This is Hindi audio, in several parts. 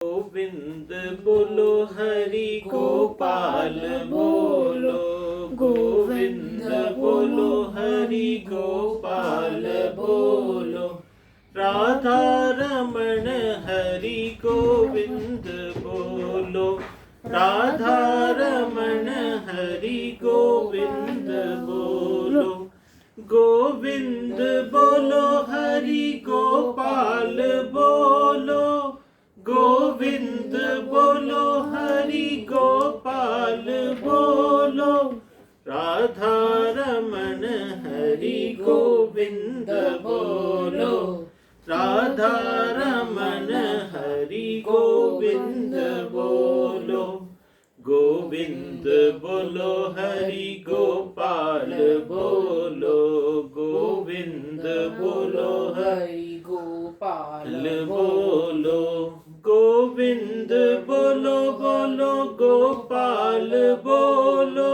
गोविंद बोलो हरि गोपाल बोलो, गोविंद बोलो हरि गोपाल बोलो, राधा रमण हरि गोविंद बोलो, राधा रमण हरि गोविंद बोलो, गोविंद बोलो हरि गोपाल बोलो, गोविंद बोलो हरि गोपाल बोलो, राधा रमण हरि गोविंद बोलो, राधा रमण हरि गोविंद बोलो, गोविंद बोलो हरि गोपाल बोलो, गोविंद बोलो हरि गोपाल बोलो, गोविंद बोलो बोलो गोपाल बोलो,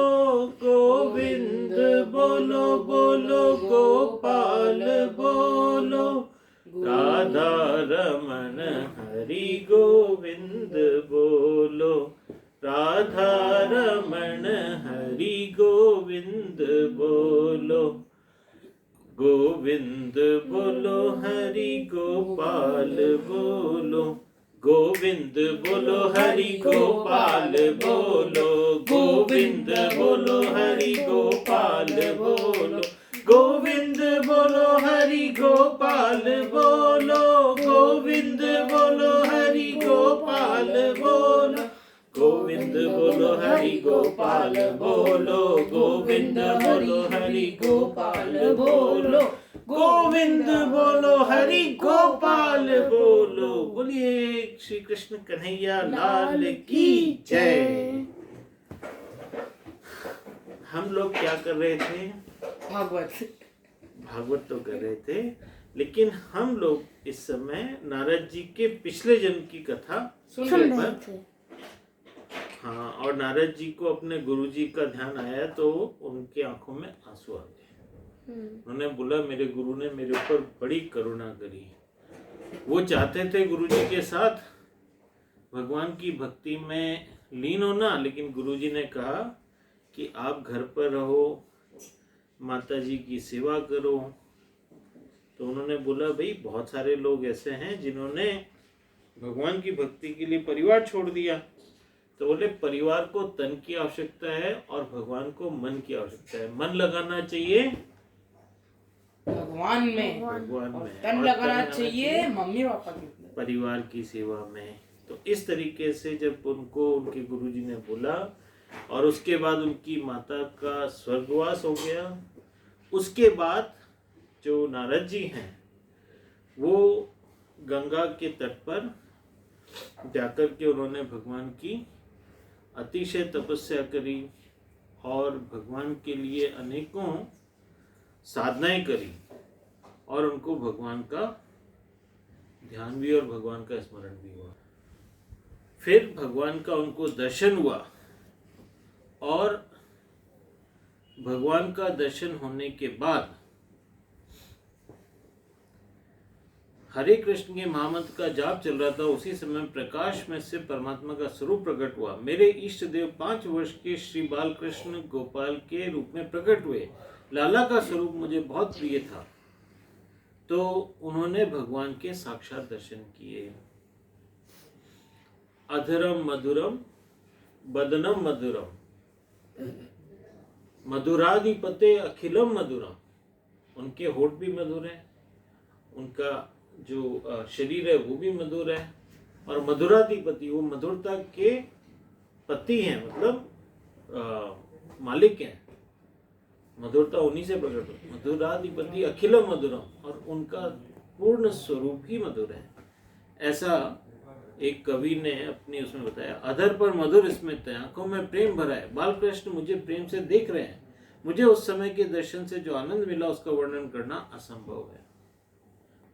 गोविंद बोलो बोलो गोपाल बोलो, राधा रमण हरि गोविंद बोलो, राधा रमण हरि गोविंद बोलो, गोविंद बोलो हरि गोपाल बोलो, गोविंद बोलो हरि गोपाल बोलो, गोविंद बोलो हरि गोपाल बोलो, गोविंद बोलो हरि गोपाल बोलो, गोविंद बोलो हरि गोपाल बोलो, गोविंद बोलो हरि गोपाल बोलो, गोविंद बोलो हरि गोपाल बोलो, गोविंद बोलो हरि गोपाल बोलो। बोलिए श्री कृष्ण कन्हैया लाल की जय। हम लोग क्या कर रहे थे? भागवत तो कर रहे थे, लेकिन हम लोग इस समय नारद जी के पिछले जन्म की कथा सुन रहे थे। हाँ, और नारद जी को अपने गुरु जी का ध्यान आया तो उनकी आंखों में आंसू आ गए। उन्होंने बोला मेरे गुरु ने मेरे ऊपर बड़ी करुणा करी। वो चाहते थे गुरु जी के साथ भगवान की भक्ति में लीन होना, लेकिन गुरु जी ने कहा कि आप घर पर रहो, माता जी की सेवा करो। तो उन्होंने बोला भाई बहुत सारे लोग ऐसे हैं जिन्होंने भगवान की भक्ति के लिए परिवार छोड़ दिया। तो बोले परिवार को तन की आवश्यकता है और भगवान को मन की आवश्यकता है। मन लगाना चाहिए भगवान में, तन लगाना चाहिए मम्मी पापा के परिवार की सेवा में। तो इस तरीके से जब उनको उनके गुरुजी ने बोला और उसके बाद उनकी माता का स्वर्गवास हो गया, उसके बाद जो नारद जी हैं वो गंगा के तट पर जाकर के उन्होंने भगवान की अतिशय तपस्या करी और भगवान के लिए अनेकों साधनाएं करी और उनको भगवान का ध्यान भी और भगवान का स्मरण भी हुआ। फिर भगवान का उनको दर्शन हुआ और भगवान का दर्शन होने के बाद हरे कृष्ण के महामंत्र का जाप चल रहा था। उसी समय प्रकाश में से परमात्मा का स्वरूप प्रकट हुआ। मेरे इष्ट देव 5 वर्ष के श्री बालकृष्ण गोपाल के रूप में प्रकट हुए। लाला का स्वरूप मुझे बहुत प्रिय था, तो उन्होंने भगवान के साक्षात दर्शन किए। अधरम मधुरम बदनम मधुरम, मधुराधिपते अखिलम मधुरम। उनके होठ भी मधुर हैं, उनका जो शरीर है वो भी मधुर है, और मधुराधिपति वो मधुरता के पति हैं, मतलब मालिक हैं। मधुरता उन्हीं से प्रकट होती। मधुराधिपति अखिलम मधुरम, और उनका पूर्ण स्वरूप ही मधुर है। ऐसा एक कवि ने अपनी उसमें बताया। अधर पर मधुर स्मित है, आंखों में प्रेम भरा है, बालकृष्ण मुझे प्रेम से देख रहे हैं। मुझे उस समय के दर्शन से जो आनंद मिला उसका वर्णन करना असंभव है।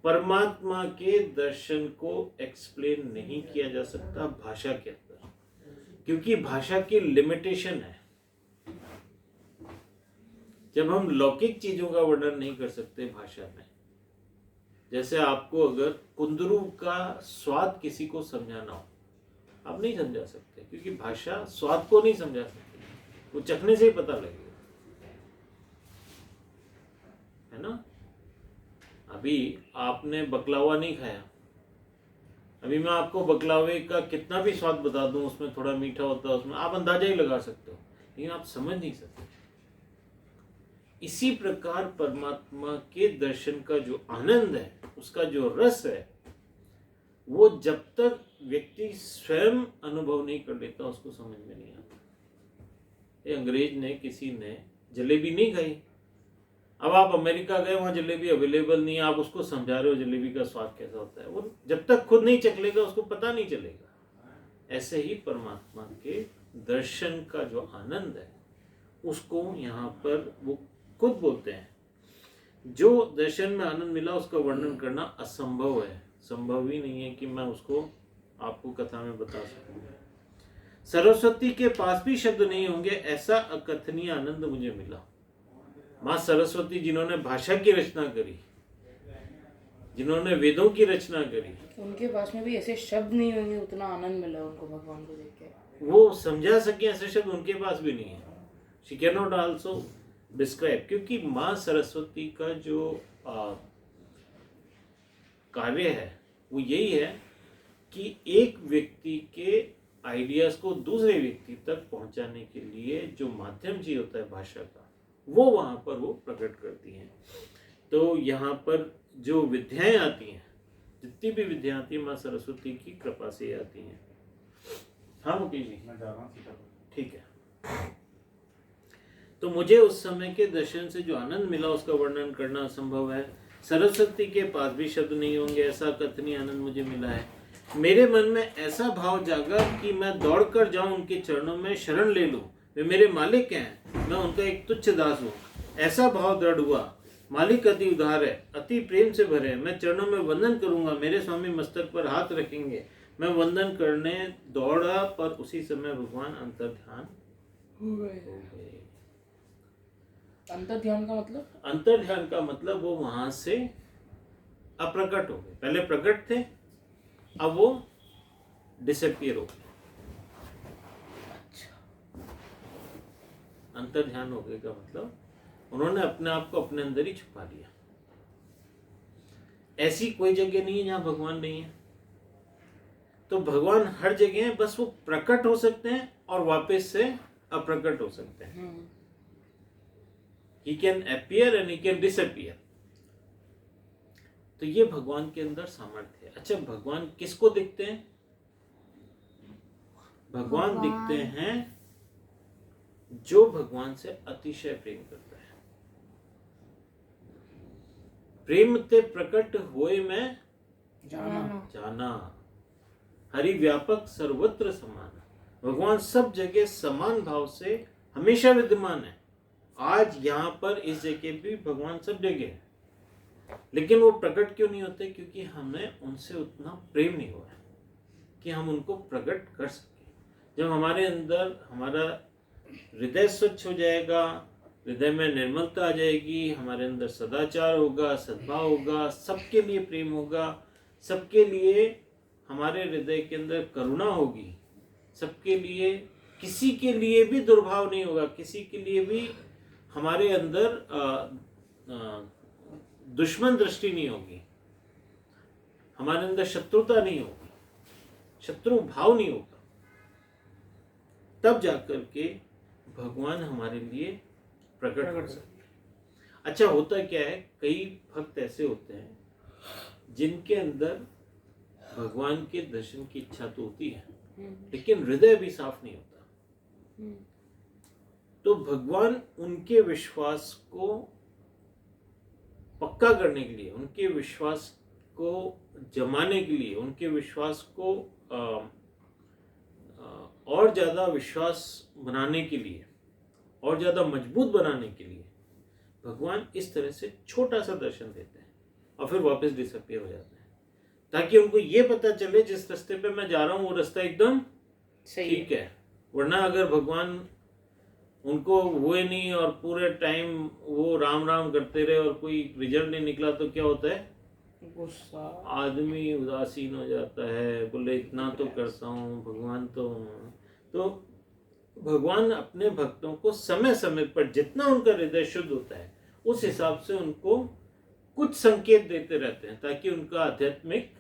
परमात्मा के दर्शन को एक्सप्लेन नहीं किया जा सकता भाषा के अंदर, क्योंकि भाषा की लिमिटेशन है। जब हम लौकिक चीजों का वर्णन नहीं कर सकते भाषा में, जैसे आपको अगर कुंदरू का स्वाद किसी को समझाना हो आप नहीं समझा सकते, क्योंकि भाषा स्वाद को नहीं समझा सकती, वो चखने से ही पता लगेगा, है ना। अभी आपने बकलावा नहीं खाया, अभी मैं आपको बकलावे का कितना भी स्वाद बता दूं, उसमें थोड़ा मीठा होता है, उसमें आप अंदाजा ही लगा सकते हो, लेकिन आप समझ नहीं सकते। इसी प्रकार परमात्मा के दर्शन का जो आनंद है, उसका जो रस है, वो जब तक व्यक्ति स्वयं अनुभव नहीं कर लेता उसको समझ में नहीं आता। ये अंग्रेज ने, किसी ने जलेबी नहीं खाई, अब आप अमेरिका गए, वहां जलेबी अवेलेबल नहीं है, आप उसको समझा रहे हो जलेबी का स्वाद कैसा होता है, वो जब तक खुद नहीं चख लेगा उसको पता नहीं चलेगा। ऐसे ही परमात्मा के दर्शन का जो आनंद है, उसको यहाँ पर वो खुद बोलते हैं, जो दर्शन में आनंद मिला उसका वर्णन करना असंभव है, संभव ही नहीं है कि मैं उसको आपको कथा में बता सकूं। सरस्वती के पास भी शब्द नहीं होंगे, ऐसा अकथनीय आनंद मुझे मिला। माँ सरस्वती जिन्होंने भाषा की रचना करी, जिन्होंने वेदों की रचना करी, उनके पास में भी ऐसे शब्द नहीं होंगे, उतना आनंद मिला उनको भगवान को देख के। वो समझा सके ऐसे शब्द उनके पास भी नहीं है। She can not also describe, क्योंकि माँ सरस्वती का जो कार्य है वो यही है कि एक व्यक्ति के आइडियाज को दूसरे व्यक्ति तक पहुंचाने के लिए जो माध्यम चाहिए होता है भाषा का, वो वहां पर वो प्रकट करती हैं। तो यहाँ पर जो विद्याएं आती हैं, जितनी भी विद्या आती है, माँ सरस्वती की कृपा से आती हैं। हाँ मुकेश जी, मैं जा रहा हूँ। ठीक है। तो मुझे उस समय के दर्शन से जो आनंद मिला उसका वर्णन करना असंभव है। सरस्वती के पास भी शब्द नहीं होंगे, ऐसा कथनीय आनंद मुझे मिला है। मेरे मन में ऐसा भाव जागा कि मैं दौड़कर जाऊं उनके चरणों में शरण ले लूं, वे मेरे मालिक हैं, मैं उनका एक तुच्छ दास हूँ। ऐसा भाव दृढ़ हुआ, मालिक अति उदार है, अति प्रेम से भरे, मैं चरणों में वंदन करूंगा, मेरे स्वामी मस्तक पर हाथ रखेंगे। मैं वंदन करने दौड़ा, पर उसी समय भगवान अंतर्ध्यान हो गए। अंतर्ध्यान का मतलब? अंतर्ध्यान का मतलब वो वहां से अप्रकट हो गए। पहले प्रकट थे, अब वो डिसअपियर हो गए। अंतर्ध्यान हो गए का मतलब उन्होंने अपने आप को अपने अंदर ही छुपा लिया। ऐसी कोई जगह नहीं है जहां भगवान नहीं है। तो भगवान हर जगह है, बस वो प्रकट हो सकते हैं और वापस से अप्रकट हो सकते हैं। He can appear and he can disappear. तो ये भगवान के अंदर सामर्थ्य है। अच्छा, भगवान किसको दिखते हैं? भगवान दिखते हैं जो भगवान से अतिशय प्रेम करता है। प्रेम ते प्रकट होए में जाना, हरि व्यापक सर्वत्र समान। भगवान सब जगह समान भाव से हमेशा विद्यमान है। आज यहाँ पर इस जगह भी भगवान सब जगह है, लेकिन वो प्रकट क्यों नहीं होते? क्योंकि हमें उनसे उतना प्रेम नहीं हुआ है कि हम उनको प्रकट कर सके। जब हमारे अंदर हमारा हृदय स्वच्छ हो जाएगा, हृदय में निर्मलता आ जाएगी, हमारे अंदर सदाचार होगा, सद्भाव होगा, सबके लिए प्रेम होगा, सबके लिए हमारे हृदय के अंदर करुणा होगी, सबके लिए, किसी के लिए भी दुर्भाव नहीं होगा, किसी के लिए भी हमारे अंदर दुश्मन दृष्टि नहीं होगी, हमारे अंदर शत्रुता नहीं होगी, शत्रु भाव नहीं होगा, तब जाकर के भगवान हमारे लिए प्रकट हो सकते हैं। अच्छा, होता क्या है, कई भक्त ऐसे होते हैं जिनके अंदर भगवान के दर्शन की इच्छा तो होती है, लेकिन हृदय भी साफ नहीं होता। तो भगवान उनके विश्वास को पक्का करने के लिए, उनके विश्वास को जमाने के लिए, उनके विश्वास को और ज़्यादा विश्वास बनाने के लिए, और ज़्यादा मजबूत बनाने के लिए भगवान इस तरह से छोटा सा दर्शन देते हैं और फिर वापस डिसअपियर हो जाते हैं, ताकि उनको ये पता चले जिस रास्ते पे मैं जा रहा हूँ वो रास्ता एकदम ठीक है। वरना अगर भगवान उनको हुए नहीं और पूरे टाइम वो राम राम करते रहे और कोई रिजल्ट नहीं निकला तो क्या होता है? गुस्सा। आदमी उदासीन हो जाता है, बोले इतना तो करता हूँ, भगवान तो भगवान अपने भक्तों को समय समय पर जितना उनका हृदय शुद्ध होता है उस हिसाब से उनको कुछ संकेत देते रहते हैं, ताकि उनका आध्यात्मिक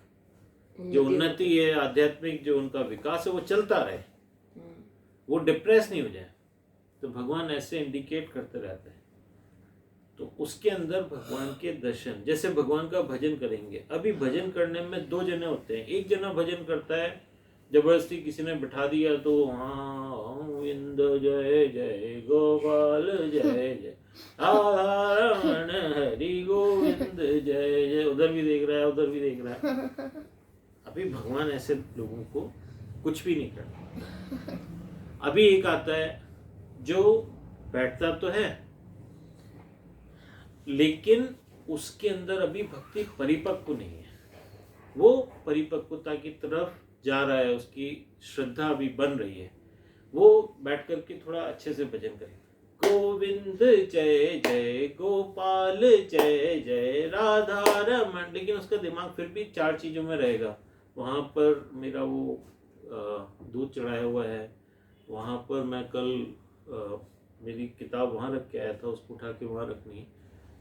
जो उन्नति है, आध्यात्मिक जो उनका विकास है वो चलता रहे, वो डिप्रेस नहीं हो जाए। तो भगवान ऐसे इंडिकेट करते रहते हैं। तो उसके अंदर भगवान के दर्शन, जैसे भगवान का भजन करेंगे, अभी भजन करने में दो जने होते हैं। एक जना भजन करता है, जबरदस्ती किसी ने बिठा दिया तो हाँ गोविंद जय जय गोपाल जय जय राधा रमण हरि गोविंद जय जय, उधर भी देख रहा है उधर भी देख रहा है। अभी भगवान ऐसे लोगों को कुछ भी नहीं करता। अभी एक आता है जो बैठता तो है लेकिन उसके अंदर अभी भक्ति परिपक्व नहीं है, वो परिपक्वता की तरफ जा रहा है, उसकी श्रद्धा अभी बन रही है, वो बैठ करके थोड़ा अच्छे से भजन करे, गोविंद जय जय गोपाल जय जय राधा रमण, लेकिन उसका दिमाग फिर भी चार चीजों में रहेगा। वहां पर मेरा वो दूध चढ़ाया हुआ है, वहां पर मैं कल मेरी किताब वहां रख के आया था, उसको उठा के वहां रखनी है।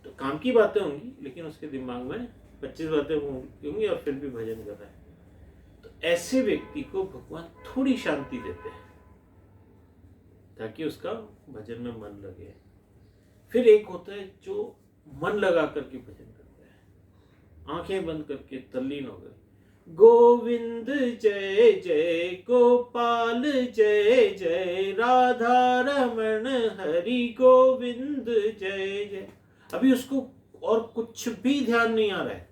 तो काम की बातें होंगी लेकिन उसके दिमाग में 25 बातें होंगी और फिर भी भजन कर रहा है। तो ऐसे व्यक्ति को भगवान थोड़ी शांति देते हैं ताकि उसका भजन में मन लगे। फिर एक होता है जो मन लगा करके भजन करता है, आंखें बंद करके तल्लीन हो गए, गोविंद जय जय गोपाल जय जय राधा रमण हरि गोविंद जय जय। अभी उसको और कुछ भी ध्यान नहीं आ रहा है,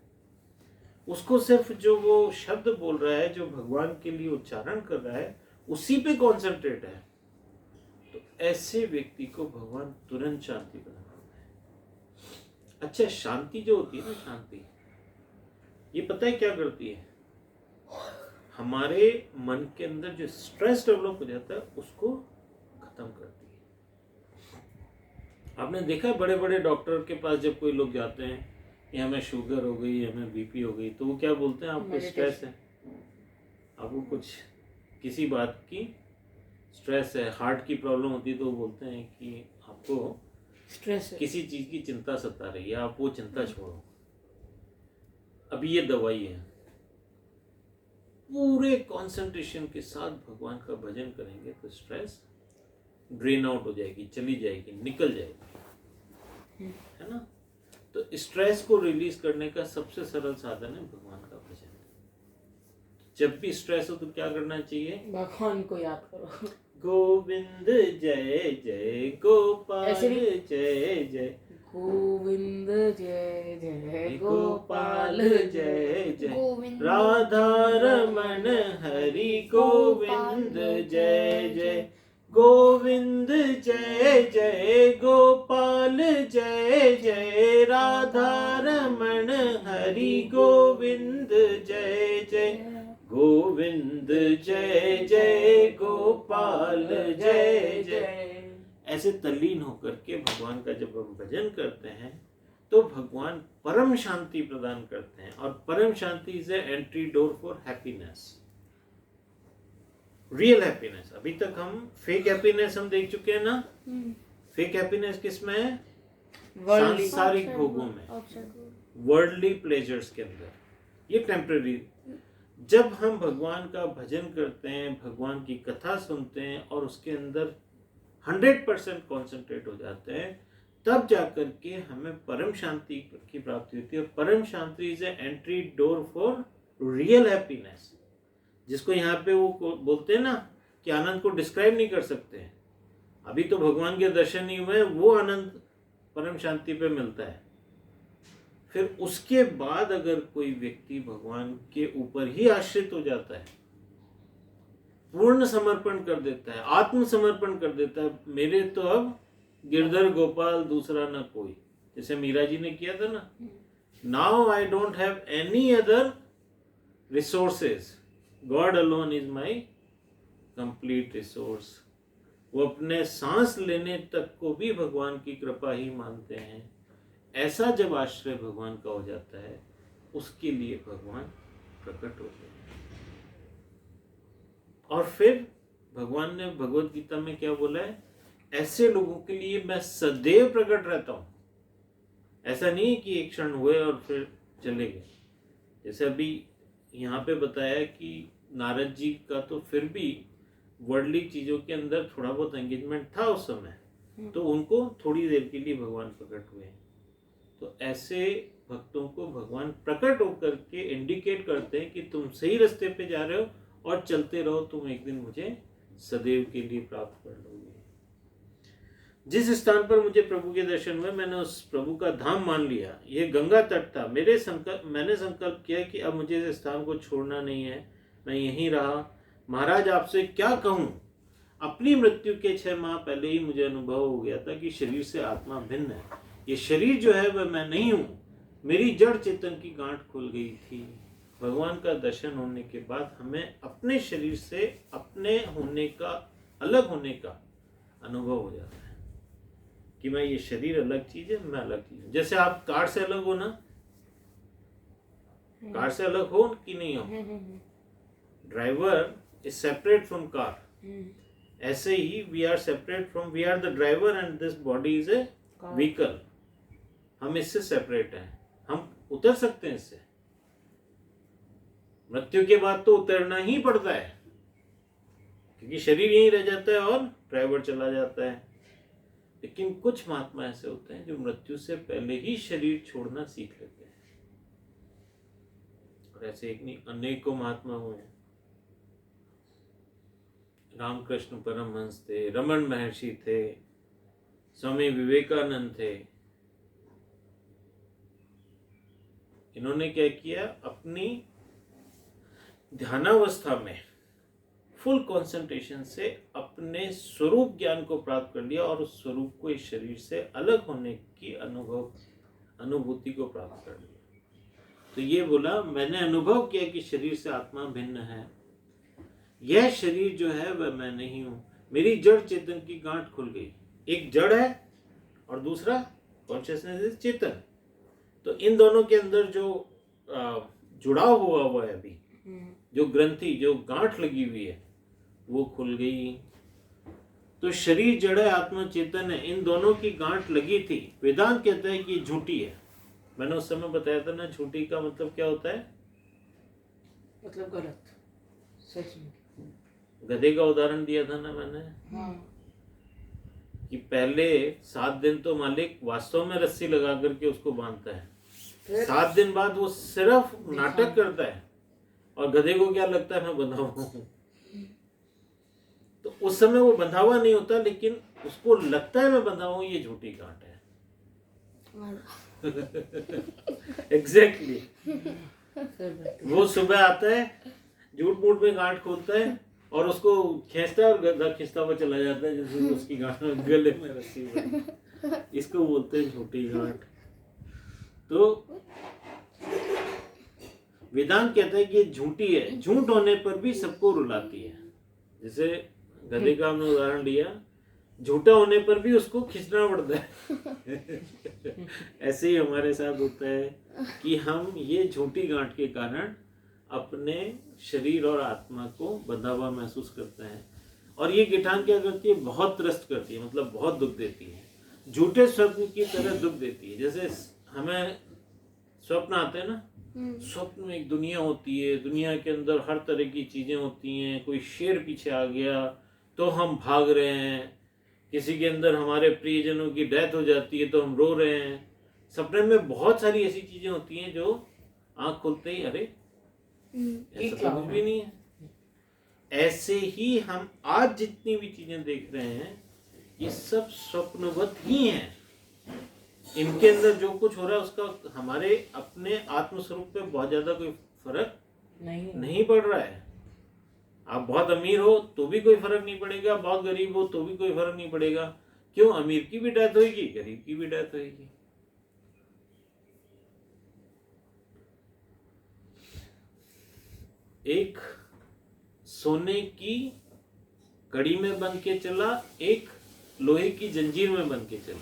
उसको सिर्फ जो वो शब्द बोल रहा है, जो भगवान के लिए उच्चारण कर रहा है, उसी पे कॉन्सेंट्रेट है। तो ऐसे व्यक्ति को भगवान तुरंत शांति प्रदान करता है। अच्छा, शांति जो होती है ना, शांति ये पता है क्या करती है? हमारे मन के अंदर जो स्ट्रेस डेवलप हो जाता है उसको खत्म करती है। आपने देखा है बड़े बड़े डॉक्टर के पास जब कोई लोग जाते हैं, ये हमें शुगर हो गई, हमें बीपी हो गई, तो वो क्या बोलते हैं? आपको स्ट्रेस है, आपको कुछ किसी बात की स्ट्रेस है, हार्ट की प्रॉब्लम होती है तो वो बोलते हैं कि आपको स्ट्रेस है, किसी चीज की चिंता सता रही है, आप वो चिंता छोड़ो। अभी ये दवाई है। पूरे कंसंट्रेशन के साथ भगवान का भजन करेंगे तो स्ट्रेस ड्रेन आउट हो जाएगी, चली जाएगी, निकल जाएगी, है ना। तो स्ट्रेस को रिलीज करने का सबसे सरल साधन है भगवान का भजन। जब भी स्ट्रेस हो तो क्या करना चाहिए? भगवान को याद करो, गोविंद जय जय गोपाल जय जय गोविंद जय जय गोपाल जय जय राधा रमण हरि गोविंद जय जय, गोविंद जय जय गोपाल जय जय राधा रमण हरि गोविंद जय जय, गोविंद जय जय गोपाल जय जय। ऐसे तल्लीन होकर के भगवान का जब हम भजन करते हैं तो भगवान परम शांति प्रदान करते हैं, और परम शांति is a entry door for happiness, real happiness. अभी तक हम फेक हैप्पीनेस हम देख चुके हैं ना। फेक हैप्पीनेस किसमें है? सांसारिक भोगों में, वर्ल्डली प्लेजर्स के अंदर, ये टेम्पररी। जब हम भगवान का भजन करते हैं, भगवान की कथा सुनते हैं और उसके अंदर 100% कॉन्सेंट्रेट हो जाते हैं, तब जाकर के हमें परम शांति की प्राप्ति होती है। परम शांति is a entry door for real happiness, जिसको यहाँ पे वो बोलते हैं ना कि आनंद को डिस्क्राइब नहीं कर सकते हैं। अभी तो भगवान के दर्शन नहीं हुए, वो आनंद परम शांति पे मिलता है। फिर उसके बाद अगर कोई व्यक्ति भगवान के ऊपर ही आश्रित हो जाता है, पूर्ण समर्पण कर देता है, आत्मसमर्पण कर देता है, मेरे तो अब गिरधर गोपाल दूसरा न कोई, जैसे मीरा जी ने किया था ना, now I don't have any other resources, God alone is my complete resource. वो अपने सांस लेने तक को भी भगवान की कृपा ही मानते हैं। ऐसा जब आश्रय भगवान का हो जाता है उसके लिए भगवान प्रकट होते हैं। और फिर भगवान ने भगवत गीता में क्या बोला है, ऐसे लोगों के लिए मैं सदैव प्रकट रहता हूं। ऐसा नहीं है कि एक क्षण हुए और फिर चले गए। जैसे अभी यहाँ पे बताया कि नारद जी का तो फिर भी वर्ल्डली चीजों के अंदर थोड़ा बहुत एंगेजमेंट था उस समय, तो उनको थोड़ी देर के लिए भगवान प्रकट हुए। तो ऐसे भक्तों को भगवान प्रकट होकर के इंडिकेट करते हैं कि तुम सही रास्ते पे जा रहे हो और चलते रहो, तुम एक दिन मुझे सदैव के लिए प्राप्त कर लोगे। जिस स्थान पर मुझे प्रभु के दर्शन हुए, मैंने उस प्रभु का धाम मान लिया। यह गंगा तट था। मैंने संकल्प किया कि अब मुझे इस स्थान को छोड़ना नहीं है, मैं यहीं रहा। महाराज आपसे क्या कहूं, अपनी मृत्यु के 6 माह पहले ही मुझे अनुभव हो गया था कि शरीर से आत्मा भिन्न है। ये शरीर जो है वह मैं नहीं हूं। मेरी जड़ चेतन की गांठ खुल गई थी। भगवान का दर्शन होने के बाद हमें अपने शरीर से अपने होने का, अलग होने का अनुभव हो जाता है कि मैं, ये शरीर अलग चीज है, मैं अलग चीज हूं। जैसे आप कार से अलग हो ना, कार से अलग हो कि नहीं हो, driver is separate from car, ऐसे ही we are separate from, we are the driver and this body is a vehicle. हम इससे सेपरेट हैं, हम उतर सकते हैं इससे। मृत्यु के बाद तो उतरना ही पड़ता है, क्योंकि शरीर यहीं रह जाता है और ड्राइवर चला जाता है। लेकिन कुछ महात्मा ऐसे होते हैं जो मृत्यु से पहले ही शरीर छोड़ना सीख लेते हैं, और ऐसे एक नहीं अनेकों महात्मा हुए। रामकृष्ण परमहंस थे, रमन महर्षि थे, स्वामी विवेकानंद थे। इन्होंने क्या किया, अपनी ध्यानावस्था में फुल कंसंट्रेशन से अपने स्वरूप ज्ञान को प्राप्त कर लिया और उस स्वरूप को इस शरीर से अलग होने की अनुभूति को प्राप्त कर लिया। तो ये बोला, मैंने अनुभव किया कि शरीर से आत्मा भिन्न है। यह शरीर जो है वह मैं नहीं हूं। मेरी जड़ चेतन की गांठ खुल गई। एक जड़ है और दूसरा कॉन्शियसनेस इज चेतन। तो इन दोनों के अंदर जो जुड़ाव हुआ है, अभी जो ग्रंथि, जो गांठ लगी हुई है, वो खुल गई। तो शरीर जड़ है, आत्मा चेतन है, इन दोनों की गांठ लगी थी। वेदांत कहता है कि झूठी है। मैंने उस समय बताया था ना, झूठी का मतलब क्या होता है, मतलब गलत, सच में। गधे का उदाहरण दिया था ना मैंने, कि पहले 7 दिन तो मालिक वास्तव में रस्सी लगा करके उसको बांधता है, 7 दिन बाद वो सिर्फ नाटक करता है, और गधे को क्या लगता है मैं बंधा हुआ हूं। तो उस समय वो बंधा हुआ नहीं होता, लेकिन उसको लगता है मैं बंधा हूं, ये झूठी गांठ है। एग्जैक्टली। वो सुबह आता है, झूठ मूठ में गांठ खोलता है और उसको खींचता है, और गधा खींचता हुआ चला जाता है, जैसे उसकी गांठ में गले में रस्सी बंधी। इसको बोलते हैं झूठी गांठ। तो वेदांत कहता है कि झूठी है, झूठ होने पर भी सबको रुलाती है। जैसे गधे का हमने उदाहरण लिया, झूठा होने पर भी उसको खींचना पड़ता है। ऐसे ही हमारे साथ होता है कि हम ये झूठी गांठ के कारण अपने शरीर और आत्मा को बंधा हुआ महसूस करते हैं, और ये गिठान क्या करती है, बहुत त्रस्त करती है, मतलब बहुत दुख देती है, झूठे स्वप्न की तरह दुख देती है। जैसे हमें स्वप्न आते हैं ना, स्वप्न में एक दुनिया होती है, दुनिया के अंदर हर तरह की चीजें होती हैं। कोई शेर पीछे आ गया तो हम भाग रहे हैं, किसी के अंदर हमारे प्रियजनों की डेथ हो जाती है तो हम रो रहे हैं। सपने में बहुत सारी ऐसी चीजें होती हैं जो आंख खुलते ही अरे ऐसा तो कुछ भी नहीं है। ऐसे ही हम आज जितनी भी चीजें देख रहे हैं, ये सब स्वप्नवत ही हैं। इनके अंदर जो कुछ हो रहा है उसका हमारे अपने आत्मस्वरूप पे बहुत ज्यादा कोई फर्क नहीं पड़ रहा है। आप बहुत अमीर हो तो भी कोई फर्क नहीं पड़ेगा, बहुत गरीब हो तो भी कोई फर्क नहीं पड़ेगा। क्यों? अमीर की भी डेथ होगी, गरीब की भी डेथ होगी। एक सोने की कड़ी में बंध के चला, एक लोहे की जंजीर में बंध के चला,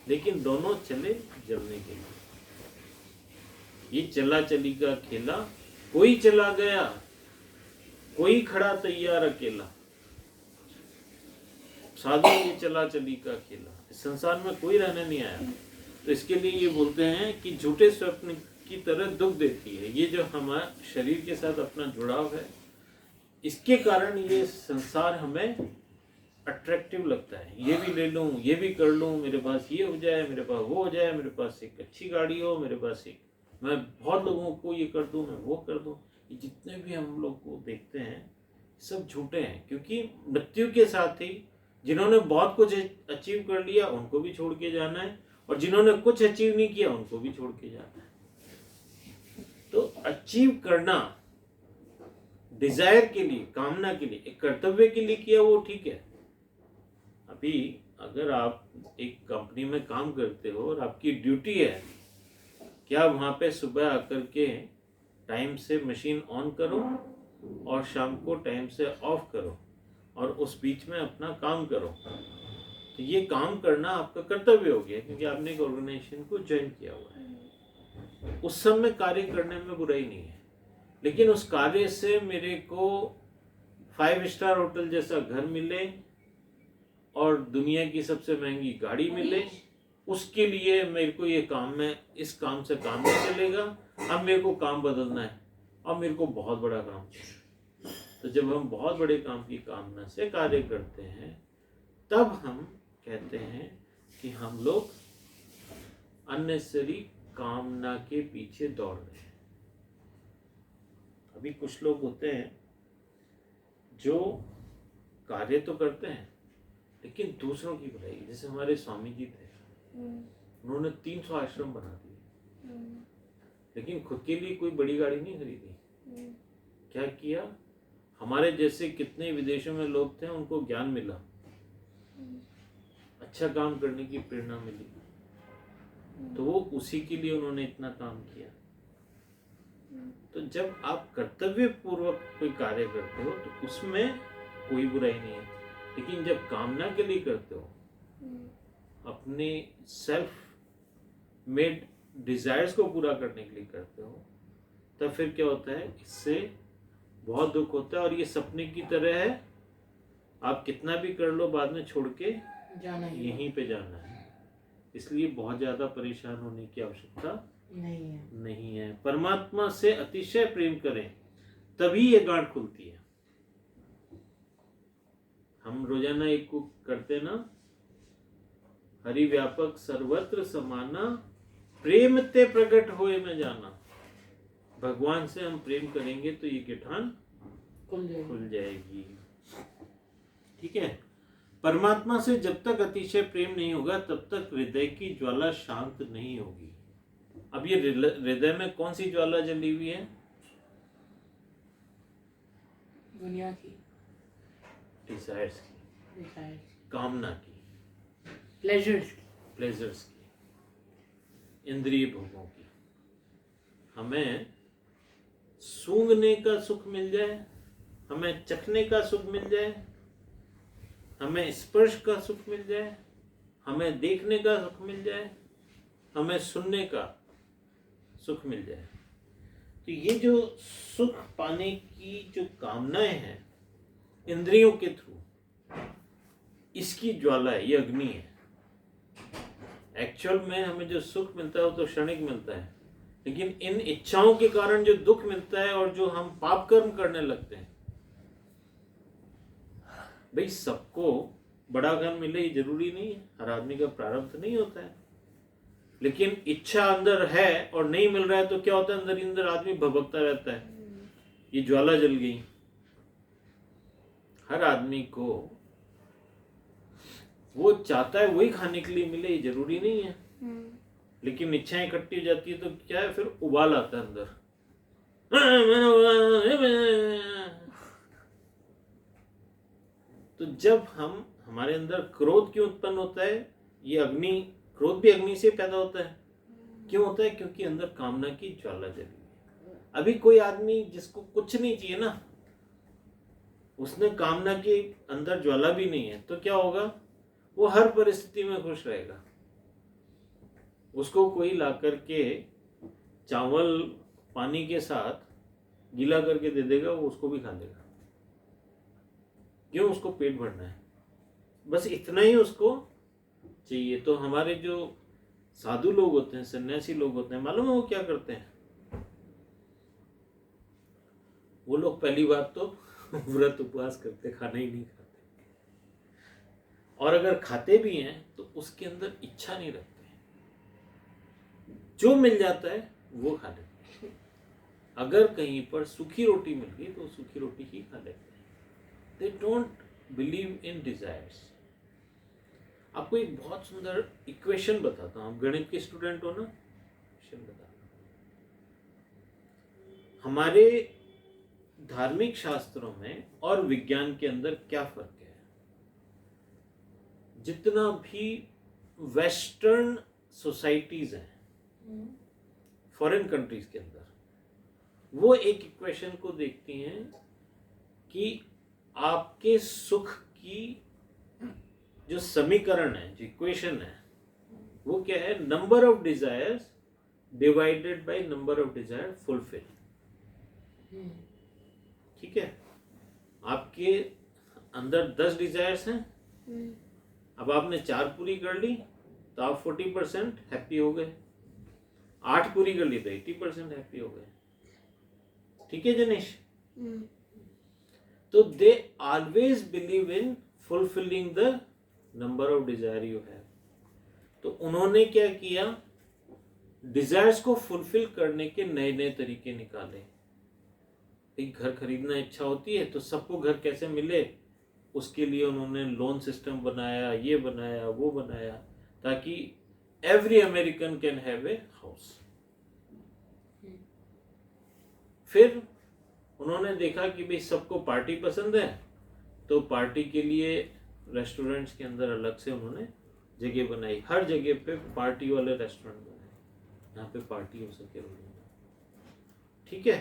लेकिन दोनों चले जलने के लिए। ये चला चली का खेला, कोई चला गया, कोई खड़ा तैयार अकेला। साधु ये चला चली का खेला, इस संसार में कोई रहने नहीं आया। तो इसके लिए ये बोलते हैं कि झूठे स्वप्न की तरह दुख देती है। ये जो हमारा शरीर के साथ अपना जुड़ाव है, इसके कारण ये संसार हमें अट्रैक्टिव लगता है। ये भी ले लूं, ये भी कर लूं, मेरे पास ये हो जाए, मेरे पास वो हो जाए, मेरे पास एक अच्छी गाड़ी हो, मेरे पास एक, मैं बहुत लोगों को ये कर दूं, मैं वो कर दूं। ये जितने भी हम लोग को देखते हैं सब झूठे हैं, क्योंकि मृत्यु के साथ ही जिन्होंने बहुत कुछ अचीव कर लिया उनको भी छोड़ के जाना है, और जिन्होंने कुछ अचीव नहीं किया उनको भी छोड़ के जाना है। तो अचीव करना डिजायर के लिए, कामना के लिए, एक कर्तव्य के लिए किया वो ठीक है। अभी अगर आप एक कंपनी में काम करते हो और आपकी ड्यूटी है कि आप वहाँ पे सुबह आकर के टाइम से मशीन ऑन करो और शाम को टाइम से ऑफ करो और उस बीच में अपना काम करो, तो ये काम करना आपका कर्तव्य हो गया, क्योंकि आपने एक ऑर्गेनाइजेशन को ज्वाइन किया हुआ है। उस समय कार्य करने में बुराई नहीं है, लेकिन उस कार्य से मेरे को 5 स्टार होटल जैसा घर मिले और दुनिया की सबसे महंगी गाड़ी मिले, उसके लिए मेरे को ये काम में, इस काम से काम नहीं चलेगा, अब मेरे को काम बदलना है, अब मेरे को बहुत बड़ा काम चाहिए। तो जब हम बहुत बड़े काम की कामना से कार्य करते हैं, तब हम कहते हैं कि हम लोग अननेसेसरी कामना के पीछे दौड़ रहे हैं। अभी कुछ लोग होते हैं जो कार्य तो करते हैं लेकिन दूसरों की भलाई, जैसे हमारे स्वामी जी थे, उन्होंने 300 आश्रम बना दिए, लेकिन खुद के लिए कोई बड़ी गाड़ी नहीं खरीदी। क्या किया? हमारे जैसे कितने विदेशों में लोग थे, उनको ज्ञान मिला, अच्छा काम करने की प्रेरणा मिली, तो वो उसी के लिए उन्होंने इतना काम किया। तो जब आप कर्तव्य पूर्वक कोई कार्य करते हो तो उसमें कोई बुराई नहीं है, लेकिन जब कामना के लिए करते हो, अपने सेल्फ मेड डिजायर्स को पूरा करने के लिए करते हो, तब फिर क्या होता है, इससे बहुत दुख होता है। और ये सपने की तरह है, आप कितना भी कर लो बाद में छोड़ के जाना ही यहीं पे जाना है। इसलिए बहुत ज्यादा परेशान होने की आवश्यकता नहीं है। परमात्मा से अतिशय प्रेम करें, तभी ये गांठ खुलती है। हम रोजाना एक को करते ना, हरि व्यापक सर्वत्र समाना, प्रेम ते प्रकट होए में जाना। भगवान से हम प्रेम करेंगे तो ये गिठान खुल जाएगी। ठीक है। परमात्मा से जब तक अतिशय प्रेम नहीं होगा तब तक हृदय की ज्वाला शांत नहीं होगी। अब ये हृदय में कौन सी ज्वाला जली हुई है? दुनिया की, डिजायर्स की, कामना की, प्लेजर्स की, इंद्रिय भोगों की। हमें सूंघने का सुख मिल जाए, हमें चखने का सुख मिल जाए, हमें स्पर्श का सुख मिल जाए, हमें देखने का सुख मिल जाए, हमें सुनने का सुख मिल जाए। तो ये जो सुख पाने की जो कामनाएं हैं इंद्रियों के थ्रू, इसकी ज्वाला है, ये अग्नि है। एक्चुअल में हमें जो सुख मिलता है वो तो क्षणिक मिलता है, लेकिन इन इच्छाओं के कारण जो दुख मिलता है और जो हम पाप कर्म करने लगते हैं, भाई सबको बड़ा घर मिले ये जरूरी नहीं है, हर आदमी का प्रारब्ध नहीं होता है, लेकिन इच्छा अंदर है और नहीं मिल रहा है तो क्या होता है, अंदर ही अंदर आदमी भभकता रहता है। ये ज्वाला जल गई। हर आदमी को वो चाहता है वही खाने के लिए मिले, ये जरूरी नहीं है, लेकिन इच्छाएं इकट्ठी हो जाती है तो क्या है, फिर उबाल आता है अंदर। तो जब हम, हमारे अंदर क्रोध क्यों उत्पन्न होता है, ये अग्नि, क्रोध भी अग्नि से पैदा होता है। क्यों होता है? क्योंकि अंदर कामना की ज्वाला जली है। अभी कोई आदमी जिसको कुछ नहीं चाहिए ना, उसने कामना के अंदर ज्वाला भी नहीं है, तो क्या होगा, वो हर परिस्थिति में खुश रहेगा। उसको कोई ला करके चावल पानी के साथ गीला करके दे देगा, वो उसको भी खा लेगा। क्यों? उसको पेट भरना है, बस इतना ही उसको चाहिए। तो हमारे जो साधु लोग होते हैं, सन्यासी लोग होते हैं, मालूम है वो क्या करते हैं? वो लोग पहली बात तो व्रत उपवास करते, खाना ही नहीं खाते, और अगर खाते भी हैं तो उसके अंदर इच्छा नहीं रखते, जो मिल जाता है वो खा लेते हैं। अगर कहीं पर सूखी रोटी मिल गई तो सूखी रोटी ही खा लेते हैं। They don't believe in desires. आपको एक बहुत सुंदर इक्वेशन बताता हूँ, आप गणित के स्टूडेंट हो ना, इक्वेशन बताता हूँ। हमारे धार्मिक शास्त्रों में और विज्ञान के अंदर क्या फर्क है? जितना भी वेस्टर्न सोसाइटीज हैं फॉरेन कंट्रीज के अंदर, वो एक इक्वेशन को देखती हैं कि आपके सुख की जो समीकरण है, जो इक्वेशन है, वो क्या है? Number of desires divided by number of Dzire fulfil. ठीक है, आपके अंदर 10 डिजायर्स हैं, अब आपने 4 पूरी कर ली तो आप 40% हैप्पी हो गए, 8 पूरी कर ली तो 80% हैप्पी हो गए। ठीक है जनेश? तो they always believe in fulfilling the number of Dzire you have. तो उन्होंने क्या किया? डिजायर्स को फुलफिल करने के नए नए तरीके निकाले। एक घर खरीदना इच्छा होती है तो सबको घर कैसे मिले, उसके लिए उन्होंने लोन सिस्टम बनाया, ये बनाया, वो बनाया, ताकि every American can have a house. फिर उन्होंने देखा कि भाई सबको पार्टी पसंद है, तो पार्टी के लिए रेस्टोरेंट्स के अंदर अलग से उन्होंने जगह बनाई। हर जगह पे पार्टी वाले रेस्टोरेंट बनाए, यहाँ पे पार्टी हो सके रोज। ठीक है,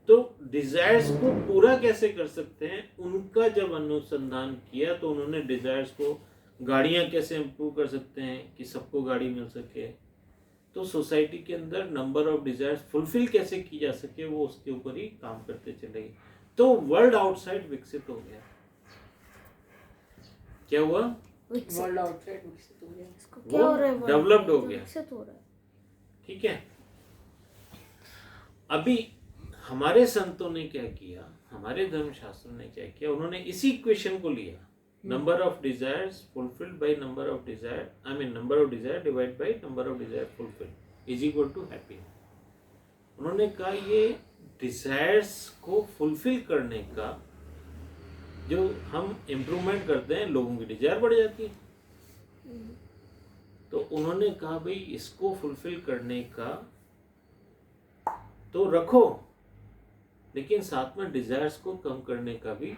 तो डिजायर्स को पूरा कैसे कर सकते हैं, उनका जब अनुसंधान किया तो उन्होंने डिजायर्स को, गाड़ियां कैसे इंप्रूव कर सकते हैं कि सबको गाड़ी मिल सके, तो सोसाइटी के अंदर नंबर ऑफ डिजायर्स फुलफिल कैसे की जा सके, वो उसके ऊपर ही काम करते चले गए। तो वर्ल्ड आउटसाइड विकसित हो गया। क्या हुआ? वर्ल्ड आउटसाइड विकसित हो गया। क्या हो रहा है? डेवलप्ड हो गया। विकसित हो रहा है। ठीक है, अभी हमारे संतों ने क्या किया, हमारे धर्मशास्त्रों ने क्या किया, उन्होंने इसी इक्वेशन को लिया, number of desires fulfilled by number of desire, I mean number of desire divide by number of desire fulfilled is equal to happy. उन्होंने कहा ये डिजायर्स को फुलफिल करने का जो हम इम्प्रूवमेंट करते हैं, लोगों की डिजायर बढ़ जाती है। तो उन्होंने कहा भाई इसको फुलफिल करने का तो रखो, लेकिन साथ में डिजायर्स को कम करने का भी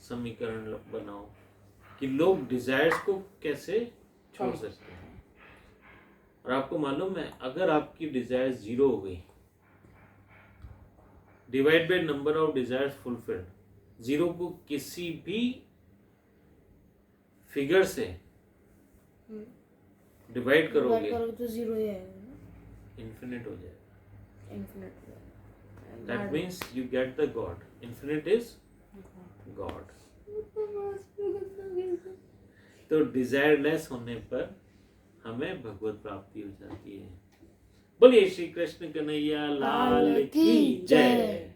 समीकरण बनाओ कि लोग डिजायर्स को कैसे छोड़ सकते हैं। और आपको मालूम है, अगर आपकी डिजायर 0 हो गई, divide by number of desires fulfilled, 0 को किसी भी फिगर से डिवाइड करोगे तो 0 ही आएगा, इन्फिनिट हो जाएगा। Infinite. That means you get the God. Infinite is God. तो डिजायरलेस होने पर हमें भगवत प्राप्ति हो जाती है। बोलिए श्री कृष्ण कन्हैया लाल की जय।